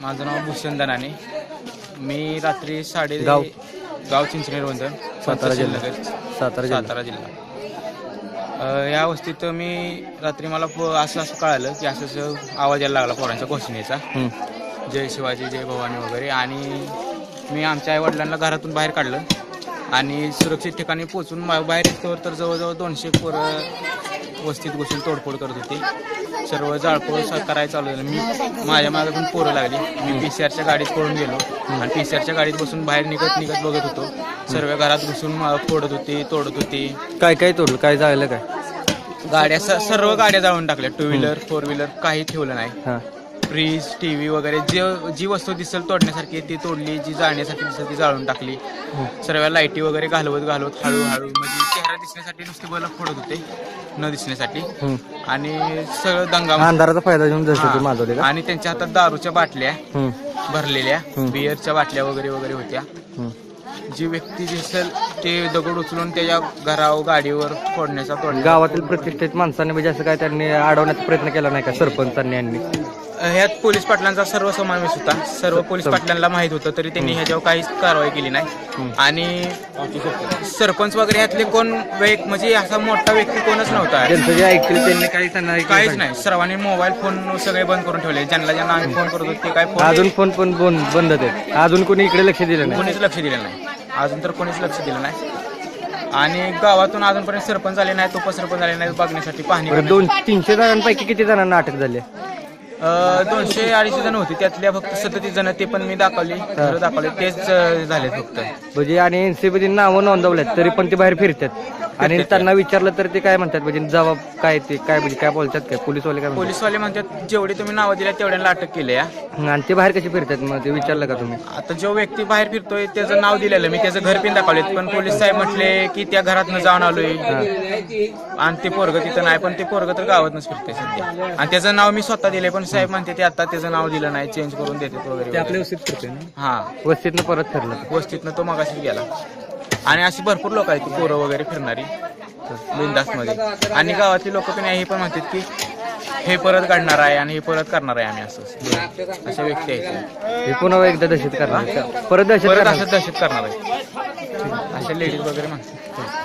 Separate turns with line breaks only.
माझं नाव भूषण दनाने. मी रात्री गाव चिंचणेरवंदन,
सातारा जिल्हा.
सातारा जिल्हा. या वस्तीत मी रात्री मला असं कळालं की असं आवाज यायला लागला पोरांच्या घोषणेचा, जय शिवाजी जय भवानी वगैरे. आणि मी आमच्या आईवडिलांना घरातून बाहेर काढलं आणि सुरक्षित ठिकाणी पोहोचून बाहेर येतोवर तर जवळजवळ 200 पोरं वस्तीत घुसून तोडफोड करत होती. सर्व जाळपोळ करायला चालू झालं. मी माझ्या मागे पण पोरं लागली. मी PCR गाडीत पळून गेलो आणि PCR गाडीत बसून बाहेर निघत बघत होतो. सर्व घरात घुसून फोडत होती, तोडत होती.
काय तोडलं, काय जायला काय?
गाड्या सर्व गाड्या जाळून टाकल्या. 2 व्हीलर 4 व्हीलर काही ठेवलं नाही. फ्रीज टीव्ही वगैरे जी वस्तू दिसेल तोडण्यासारखी ती तोडली, जी जाळण्यासाठी दिसेल ती जाळून टाकली. सर्व लाईटी वगैरे घालवत हळूहळू म्हणजे चेहरा दिसण्यासाठी नुसते बल्ब फोडत होते, न दिसण्यासाठी. आणि सगळं दंगा,
अंधाराचा फायदा घेऊन माजवले.
आणि त्यांच्या हातात दारूच्या बाटल्या भरलेल्या, बिअरच्या बाटल्या वगैरे होत्या. जी व्यक्ती दिसेल ते दगड उचलून त्याच्या घरावर गाडीवर फोडण्याचा
गावातील प्रतिष्ठित माणसांनी म्हणजे असं काय त्यांनी अडवण्याचा प्रयत्न केला नाही का सरपंचांनी? यांनी
ह्यात पोलीस पाटलांचा सर्व समावेश होता. सर्व पोलीस पाटलांना माहित होतं तरी त्यांनी ह्याच्यावर काहीच कारवाई केली नाही. आणि सरपंच वगैरे ह्यातले कोण म्हणजे असा मोठा व्यक्ती कोणच नव्हता.
त्यांचं जे ऐकतील त्यांनी
काहीच नाही. सर्वांनी मोबाईल फोन सगळे बंद करून ठेवले. ज्यांना आम्ही फोन करत होतो ते काय
अजून फोन पण बंद आहेत. अजून कोणी इकडे लक्ष दिलं नाही?
कोणीच लक्ष दिलं नाही. अजून तर कोणीच लक्ष दिलं नाही. आणि गावातून अजूनपर्यंत सरपंच आले नाही, उपसरपंच आले नाही बघण्यासाठी, पाहणी.
200-300 जणांपैकी किती जणांना अटक झाली?
200-250 जण होती. त्यातल्या फक्त 37 जण, ते पण मी दाखवले तेच झाले फक्त.
म्हणजे आणि NCB नावं नोंदवल्यात तरी पण ते बाहेर फिरतात. आणि त्यांना विचारलं तर ते काय म्हणतात? म्हणजे जबाब काय ते काय म्हणजे काय बोलतात? काय पोलीसवाले
म्हणतात जेवढी तुम्ही नावं दिल्या तेवढ्यांना अटक केली आहे.
आणि ते बाहेर कसे फिरतात मग ते विचारलं का तुम्ही?
आता जो व्यक्ती बाहेर फिरतोय त्याचं नाव दिलेलं, मी त्याचं घर पिन दाखवले. पण पोलीस साहेब म्हटले की त्या घरातनं जाऊन आलोय आणि ते पोरगं तिथं नाही. पण ते पोरगं तर गावातनच फिरतंय सध्या. आणि त्याचं नाव मी स्वतः दिलंय, पण साहेब म्हणते ते आता त्याचं नाव दिलं नाही, चेंज करून देतात वगैरे.
आपल्या वस्तीत फिरतोय?
हा,
वस्तीतनं परत फिरला.
वस्तीतनं तो मगाशी गेला. आणि अशी भरपूर लोक आहेत पोरं वगैरे फिरणारी बिंदास मध्ये. आणि गावातली लोक पण हे पण म्हणतात की हे परत काढणार आहे आणि हे परत करणार आहे आम्ही, असं अशा व्यक्ती आहेत.
हे पुन्हा एकदा दहशत करणार, परत
असं दहशत करणार आहे, अशा लेडीज वगैरे म्हणतात.